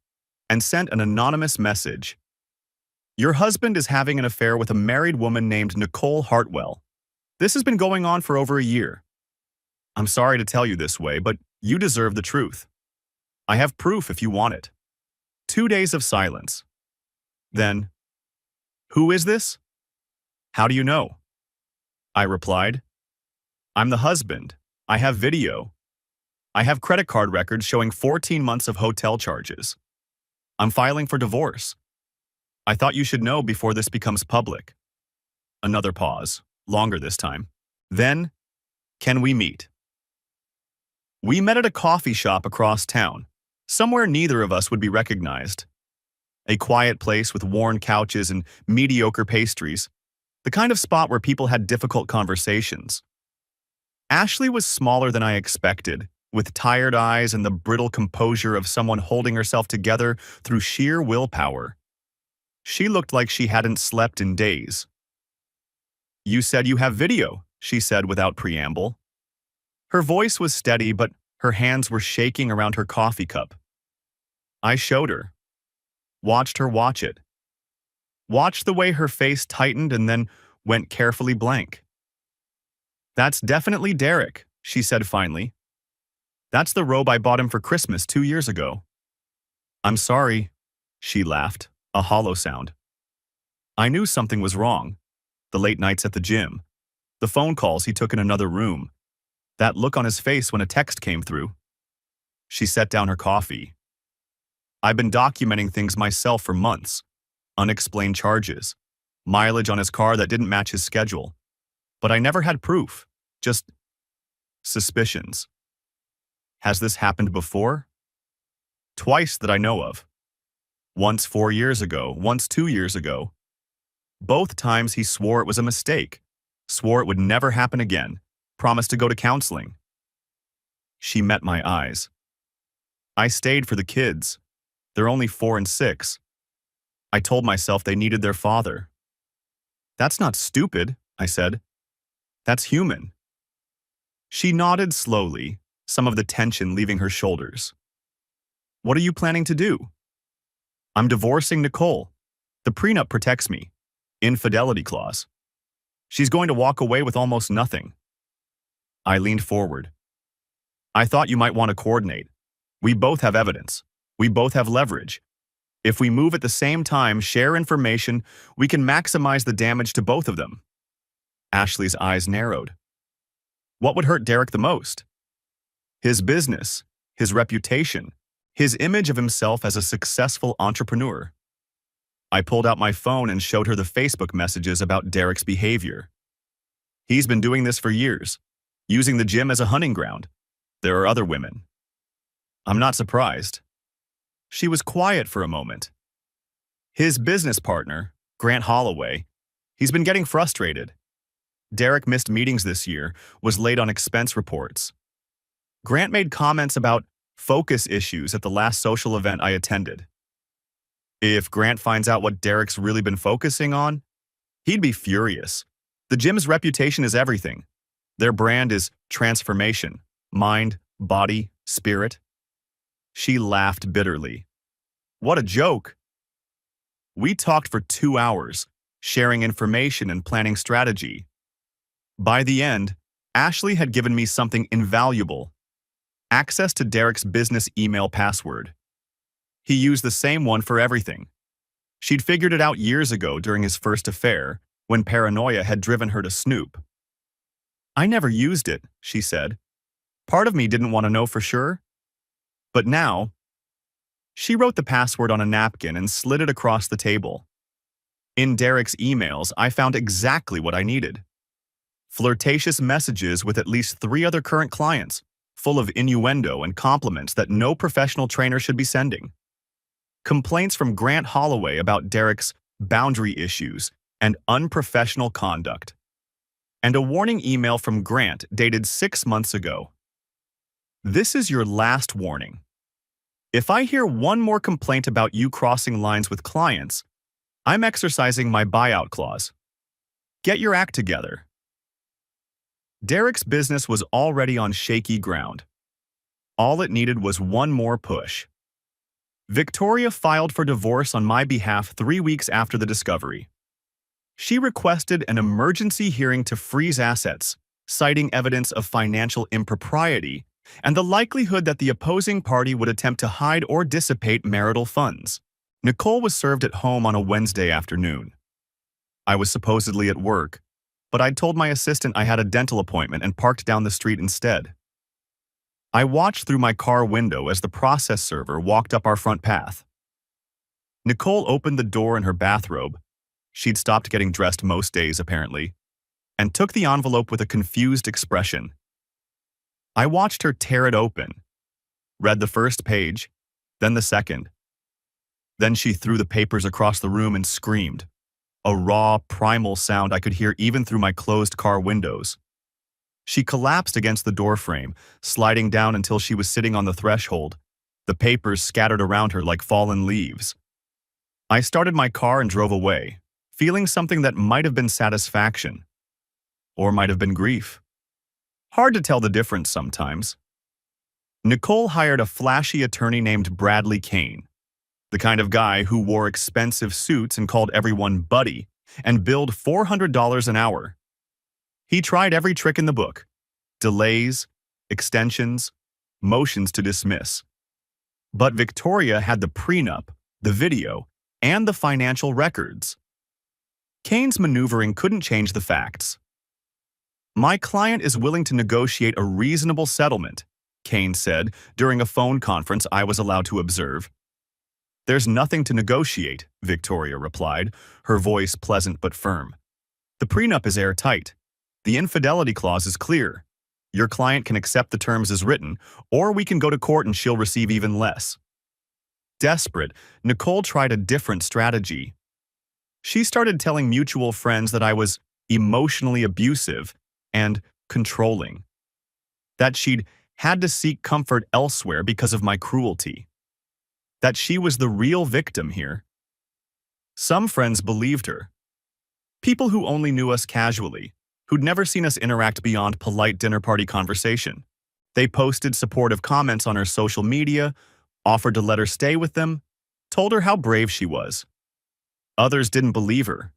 and sent an anonymous message. Your husband is having an affair with a married woman named Nicole Hartwell. This has been going on for over a year. I'm sorry to tell you this way, but you deserve the truth. I have proof if you want it. 2 days of silence. Then, who is this? How do you know? I replied, I'm the husband. I have video. I have credit card records showing 14 months of hotel charges. I'm filing for divorce. I thought you should know before this becomes public. Another pause, longer this time. Then, can we meet? We met at a coffee shop across town, somewhere neither of us would be recognized. A quiet place with worn couches and mediocre pastries, the kind of spot where people had difficult conversations. Ashley was smaller than I expected, with tired eyes and the brittle composure of someone holding herself together through sheer willpower. She looked like she hadn't slept in days. You said you have video, she said without preamble. Her voice was steady, but her hands were shaking around her coffee cup. I showed her. Watched her watch it. Watched the way her face tightened and then went carefully blank. That's definitely Derek, she said finally. That's the robe I bought him for Christmas 2 years ago. I'm sorry, she laughed, a hollow sound. I knew something was wrong. The late nights at the gym. The phone calls he took in another room. That look on his face when a text came through. She set down her coffee. I've been documenting things myself for months. Unexplained charges. Mileage on his car that didn't match his schedule. But I never had proof. Just suspicions. Has this happened before? Twice that I know of. Once 4 years ago, once 2 years ago. Both times he swore it was a mistake. Swore it would never happen again. Promised to go to counseling. She met my eyes. I stayed for the kids. They're only 4 and 6. I told myself they needed their father. That's not stupid, I said. That's human. She nodded slowly, some of the tension leaving her shoulders. What are you planning to do? I'm divorcing Nicole. The prenup protects me. Infidelity clause. She's going to walk away with almost nothing. I leaned forward. I thought you might want to coordinate. We both have evidence. We both have leverage. If we move at the same time, share information, we can maximize the damage to both of them. Ashley's eyes narrowed. What would hurt Derek the most? His business, his reputation, his image of himself as a successful entrepreneur. I pulled out my phone and showed her the Facebook messages about Derek's behavior. He's been doing this for years, using the gym as a hunting ground. There are other women. I'm not surprised. She was quiet for a moment. His business partner, Grant Holloway, he's been getting frustrated. Derek missed meetings this year, was late on expense reports. Grant made comments about focus issues at the last social event I attended. If Grant finds out what Derek's really been focusing on, he'd be furious. The gym's reputation is everything. Their brand is transformation, mind, body, spirit. She laughed bitterly. What a joke. We talked for 2 hours, sharing information and planning strategy. By the end, Ashley had given me something invaluable. Access to Derek's business email password. He used the same one for everything. She'd figured it out years ago during his first affair, when paranoia had driven her to snoop. I never used it, she said. Part of me didn't want to know for sure. But now, she wrote the password on a napkin and slid it across the table. In Derek's emails, I found exactly what I needed. Flirtatious messages with at least 3 other current clients, full of innuendo and compliments that no professional trainer should be sending. Complaints from Grant Holloway about Derek's boundary issues and unprofessional conduct. And a warning email from Grant dated 6 months ago. This is your last warning. If I hear one more complaint about you crossing lines with clients, I'm exercising my buyout clause. Get your act together. Derek's business was already on shaky ground. All it needed was one more push. Victoria filed for divorce on my behalf 3 weeks after the discovery. She requested an emergency hearing to freeze assets, citing evidence of financial impropriety and the likelihood that the opposing party would attempt to hide or dissipate marital funds. Nicole was served at home on a Wednesday afternoon. I was supposedly at work, but I'd told my assistant I had a dental appointment and parked down the street instead. I watched through my car window as the process server walked up our front path. Nicole opened the door in her bathrobe. She'd stopped getting dressed most days, apparently, and took the envelope with a confused expression. I watched her tear it open, read the first page, then the second. Then she threw the papers across the room and screamed, a raw, primal sound I could hear even through my closed car windows. She collapsed against the doorframe, sliding down until she was sitting on the threshold, the papers scattered around her like fallen leaves. I started my car and drove away, feeling something that might have been satisfaction, or might have been grief. Hard to tell the difference sometimes. Nicole hired a flashy attorney named Bradley Kane, the kind of guy who wore expensive suits and called everyone buddy and billed $400 an hour. He tried every trick in the book: delays, extensions, motions to dismiss. But Victoria had the prenup, the video, and the financial records. Kane's maneuvering couldn't change the facts. My client is willing to negotiate a reasonable settlement, Kane said during a phone conference I was allowed to observe. There's nothing to negotiate, Victoria replied, her voice pleasant but firm. The prenup is airtight. The infidelity clause is clear. Your client can accept the terms as written, or we can go to court and she'll receive even less. Desperate, Nicole tried a different strategy. She started telling mutual friends that I was emotionally abusive and controlling, that she'd had to seek comfort elsewhere because of my cruelty, that she was the real victim here. Some friends believed her. People who only knew us casually, who'd never seen us interact beyond polite dinner party conversation. They posted supportive comments on her social media, offered to let her stay with them, told her how brave she was. Others didn't believe her.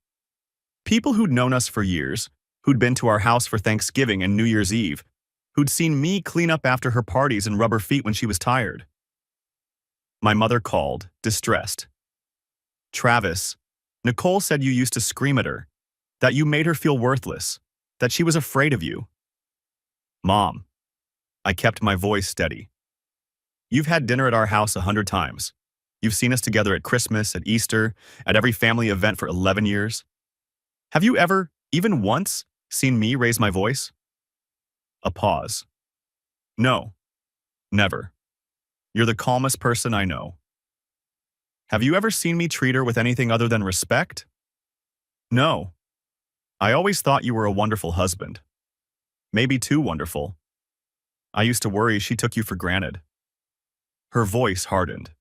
People who'd known us for years, who'd been to our house for Thanksgiving and New Year's Eve, who'd seen me clean up after her parties and rub her feet when she was tired. My mother called, distressed. Travis, Nicole said you used to scream at her, that you made her feel worthless, that she was afraid of you. Mom, I kept my voice steady. You've had dinner at our house 100 times. You've seen us together at Christmas, at Easter, at every family event for 11 years. Have you ever, even once, seen me raise my voice? A pause. No, never. You're the calmest person I know. Have you ever seen me treat her with anything other than respect? No. I always thought you were a wonderful husband. Maybe too wonderful. I used to worry she took you for granted. Her voice hardened.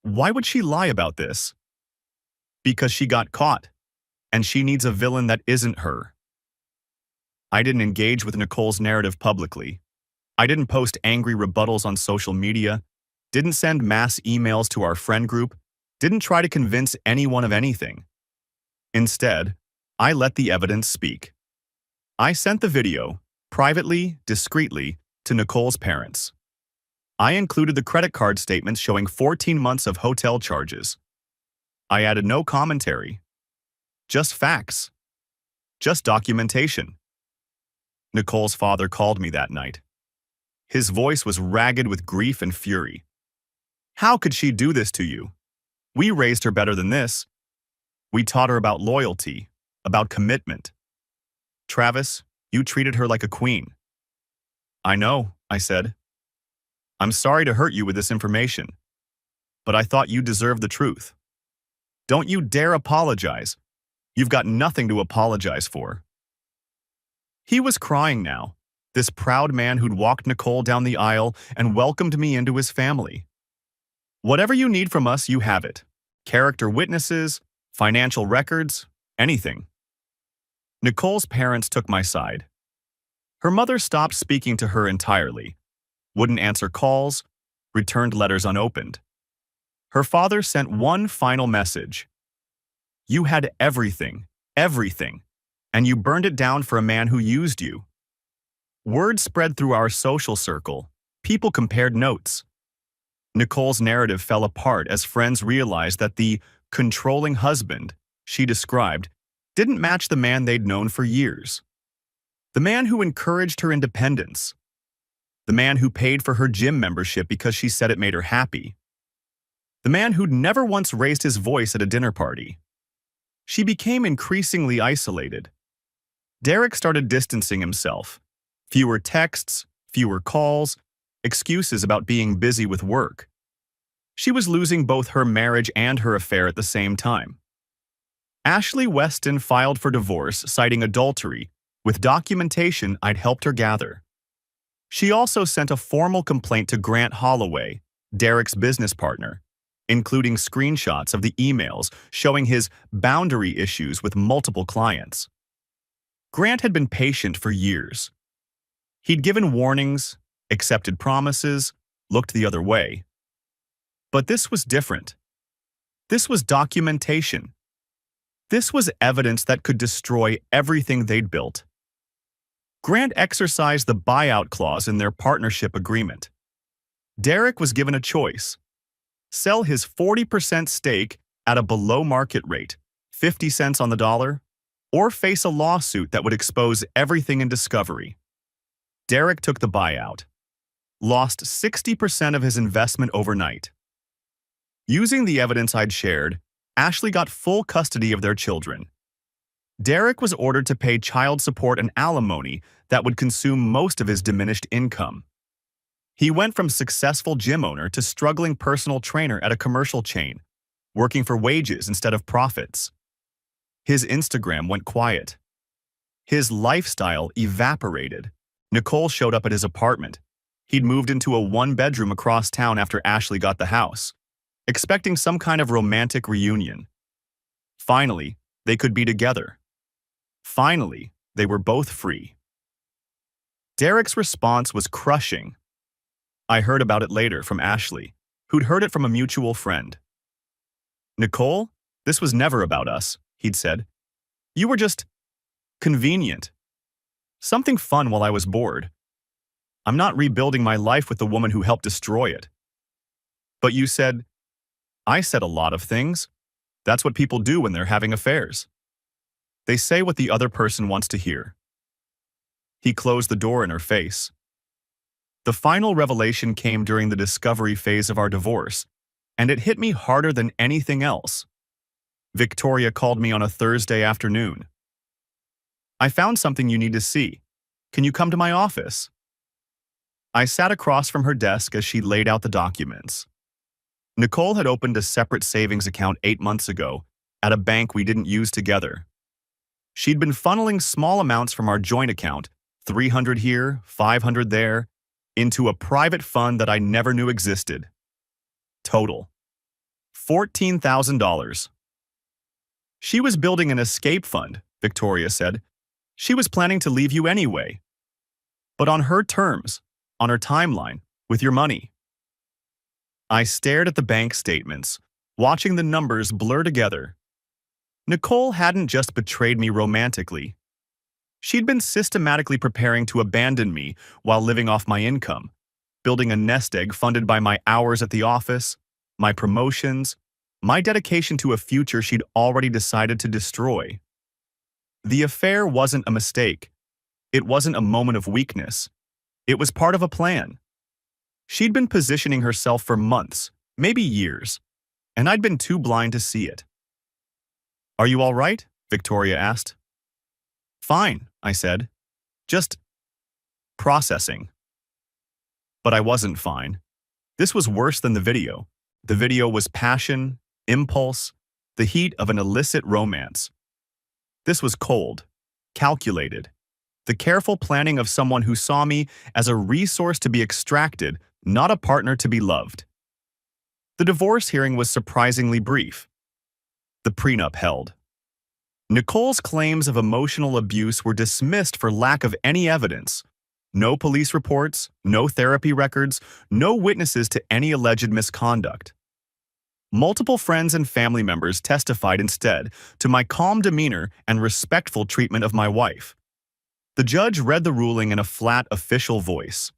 Why would she lie about this? Because she got caught, and she needs a villain that isn't her. I didn't engage with Nicole's narrative publicly. I didn't post angry rebuttals on social media, didn't send mass emails to our friend group, didn't try to convince anyone of anything. Instead, I let the evidence speak. I sent the video, privately, discreetly, to Nicole's parents. I included the credit card statements showing 14 months of hotel charges. I added no commentary. Just facts. Just documentation. Nicole's father called me that night. His voice was ragged with grief and fury. How could she do this to you? We raised her better than this. We taught her about loyalty, about commitment. Travis, you treated her like a queen. I know, I said. I'm sorry to hurt you with this information, but I thought you deserved the truth. Don't you dare apologize. You've got nothing to apologize for. He was crying now, this proud man who'd walked Nicole down the aisle and welcomed me into his family. Whatever you need from us, you have it. Character witnesses, financial records, anything. Nicole's parents took my side. Her mother stopped speaking to her entirely, wouldn't answer calls, returned letters unopened. Her father sent one final message. You had everything, and you burned it down for a man who used you. Word spread through our social circle. People compared notes. Nicole's narrative fell apart as friends realized that the controlling husband she described didn't match the man they'd known for years. The man who encouraged her independence. The man who paid for her gym membership because she said it made her happy. The man who'd never once raised his voice at a dinner party. She became increasingly isolated. Derek started distancing himself. Fewer texts, fewer calls, excuses about being busy with work. She was losing both her marriage and her affair at the same time. Ashley Weston filed for divorce, citing adultery, with documentation I'd helped her gather. She also sent a formal complaint to Grant Holloway, Derek's business partner, including screenshots of the emails showing his boundary issues with multiple clients. Grant had been patient for years. He'd given warnings, accepted promises, looked the other way. But this was different. This was documentation. This was evidence that could destroy everything they'd built. Grant exercised the buyout clause in their partnership agreement. Derek was given a choice: sell his 40% stake at a below-market rate, 50 cents on the dollar, or face a lawsuit that would expose everything in discovery. Derek took the buyout, lost 60% of his investment overnight. Using the evidence I'd shared, Ashley got full custody of their children. Derek was ordered to pay child support and alimony that would consume most of his diminished income. He went from successful gym owner to struggling personal trainer at a commercial chain, working for wages instead of profits. His Instagram went quiet. His lifestyle evaporated. Nicole showed up at his apartment. He'd moved into a one-bedroom across town after Ashley got the house, expecting some kind of romantic reunion. Finally, they could be together. Finally, they were both free. Derek's response was crushing. I heard about it later from Ashley, who'd heard it from a mutual friend. Nicole, this was never about us, he'd said. You were just convenient. Something fun while I was bored. I'm not rebuilding my life with the woman who helped destroy it. But you said, I said a lot of things. That's what people do when they're having affairs. They say what the other person wants to hear. He closed the door in her face. The final revelation came during the discovery phase of our divorce, and it hit me harder than anything else. Victoria called me on a Thursday afternoon. I found something you need to see. Can you come to my office? I sat across from her desk as she laid out the documents. Nicole had opened a separate savings account 8 months ago at a bank we didn't use together. She'd been funneling small amounts from our joint account, $300 here, $500 there, into a private fund that I never knew existed. Total: $14,000. She was building an escape fund, Victoria said. She was planning to leave you anyway. But on her terms, on her timeline, with your money. I stared at the bank statements, watching the numbers blur together. Nicole hadn't just betrayed me romantically. She'd been systematically preparing to abandon me while living off my income, building a nest egg funded by my hours at the office, my promotions, my dedication to a future she'd already decided to destroy. The affair wasn't a mistake. It wasn't a moment of weakness. It was part of a plan. She'd been positioning herself for months, maybe years, and I'd been too blind to see it. Are you all right? Victoria asked. Fine, I said. Just processing. But I wasn't fine. This was worse than the video. The video was passion, impulse, the heat of an illicit romance. This was cold, calculated, the careful planning of someone who saw me as a resource to be extracted, not a partner to be loved. The divorce hearing was surprisingly brief. The prenup held. Nicole's claims of emotional abuse were dismissed for lack of any evidence. No police reports, no therapy records, no witnesses to any alleged misconduct. Multiple friends and family members testified instead to my calm demeanor and respectful treatment of my wife. The judge read the ruling in a flat, official voice.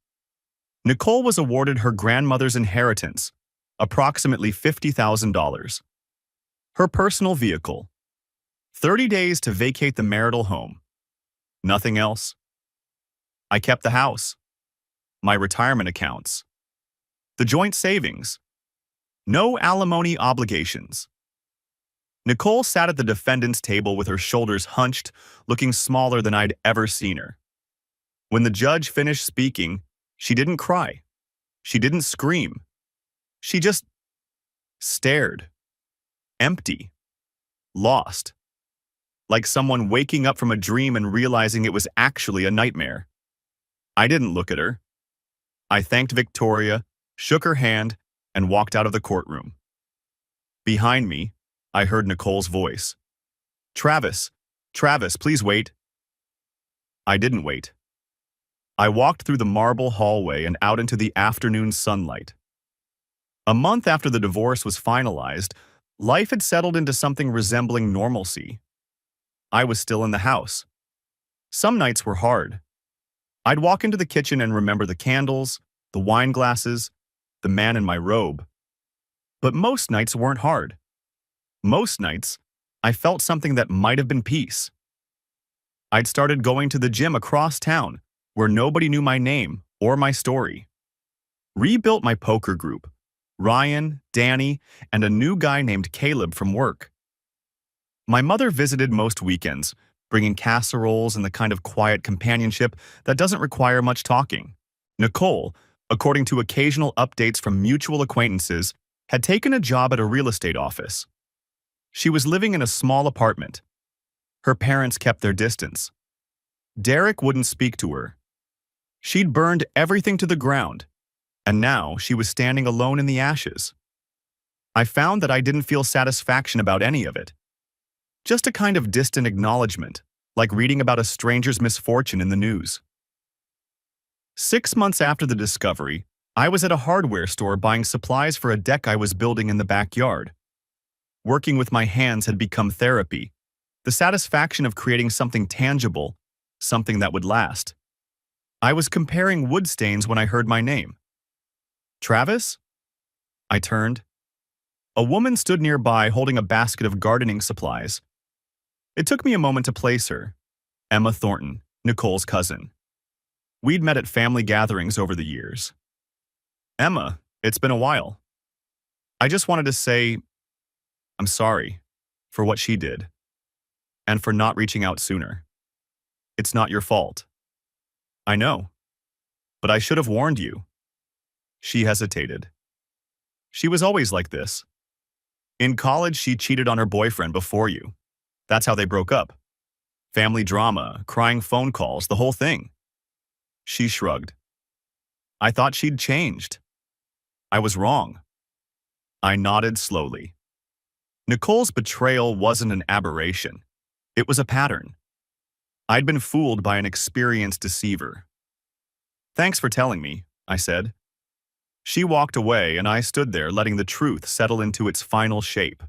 Nicole was awarded her grandmother's inheritance, approximately $50,000. Her personal vehicle, 30 days to vacate the marital home. Nothing else. I kept the house, my retirement accounts, the joint savings, no alimony obligations. Nicole sat at the defendant's table with her shoulders hunched, looking smaller than I'd ever seen her. When the judge finished speaking, she didn't cry. She didn't scream. She just stared. Empty. Lost. Like someone waking up from a dream and realizing it was actually a nightmare. I didn't look at her. I thanked Victoria, shook her hand, and walked out of the courtroom. Behind me, I heard Nicole's voice. Travis, please wait." I didn't wait. I walked through the marble hallway and out into the afternoon sunlight. A month after the divorce was finalized, life had settled into something resembling normalcy. I was still in the house. Some nights were hard. I'd walk into the kitchen and remember the candles, the wine glasses, the man in my robe. But most nights weren't hard. Most nights, I felt something that might have been peace. I'd started going to the gym across town, where nobody knew my name or my story. Rebuilt my poker group, Ryan, Danny, and a new guy named Caleb from work. My mother visited most weekends, bringing casseroles and the kind of quiet companionship that doesn't require much talking. Nicole, according to occasional updates from mutual acquaintances, had taken a job at a real estate office. She was living in a small apartment. Her parents kept their distance. Derek wouldn't speak to her. She'd burned everything to the ground, and now she was standing alone in the ashes. I found that I didn't feel satisfaction about any of it. Just a kind of distant acknowledgement, like reading about a stranger's misfortune in the news. 6 months after the discovery, I was at a hardware store buying supplies for a deck I was building in the backyard. Working with my hands had become therapy, the satisfaction of creating something tangible, something that would last. I was comparing wood stains when I heard my name. Travis? I turned. A woman stood nearby holding a basket of gardening supplies. It took me a moment to place her. Emma Thornton, Nicole's cousin. We'd met at family gatherings over the years. "Emma, it's been a while. I just wanted to say I'm sorry for what she did and for not reaching out sooner. It's not your fault. I know, but I should have warned you." She hesitated. She was always like this. In college, she cheated on her boyfriend before you. That's how they broke up. Family drama, crying phone calls, the whole thing. She shrugged. I thought she'd changed. I was wrong. I nodded slowly. Nicole's betrayal wasn't an aberration. It was a pattern. I'd been fooled by an experienced deceiver. "Thanks for telling me," I said. She walked away, and I stood there letting the truth settle into its final shape.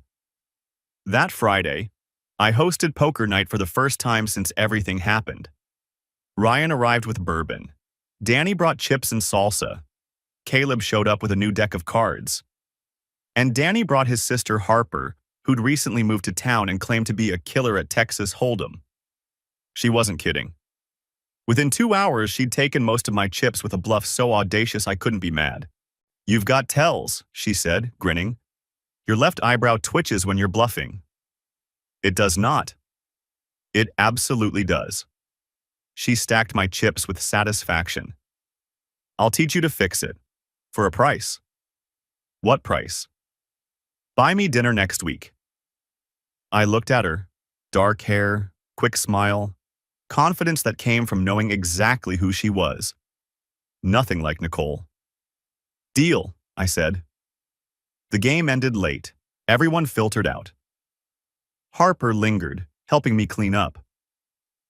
That Friday, I hosted poker night for the first time since everything happened. Ryan arrived with bourbon. Danny brought chips and salsa. Caleb showed up with a new deck of cards. And Danny brought his sister Harper, who'd recently moved to town and claimed to be a killer at Texas Hold'em. She wasn't kidding. Within 2 hours, she'd taken most of my chips with a bluff so audacious I couldn't be mad. "You've got tells," she said, grinning. "Your left eyebrow twitches when you're bluffing." "It does not." "It absolutely does." She stacked my chips with satisfaction. I'll teach you to fix it. For a price. What price? Buy me dinner next week. I looked at her. Dark hair, quick smile, confidence that came from knowing exactly who she was. Nothing like Nicole. Deal, I said. The game ended late. Everyone filtered out. Harper lingered, helping me clean up.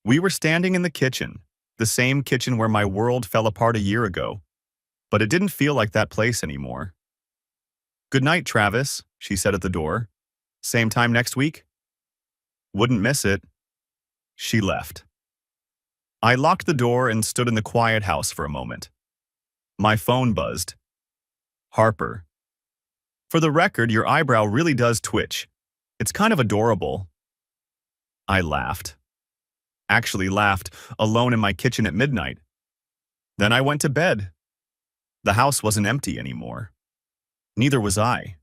We were standing in the kitchen, the same kitchen where my world fell apart a year ago, but it didn't feel like that place anymore. Good night, Travis, she said at the door. Same time next week? Wouldn't miss it. She left. I locked the door and stood in the quiet house for a moment. My phone buzzed. Harper. For the record, your eyebrow really does twitch. It's kind of adorable. I laughed. Actually laughed, alone in my kitchen at midnight. Then I went to bed. The house wasn't empty anymore. Neither was I.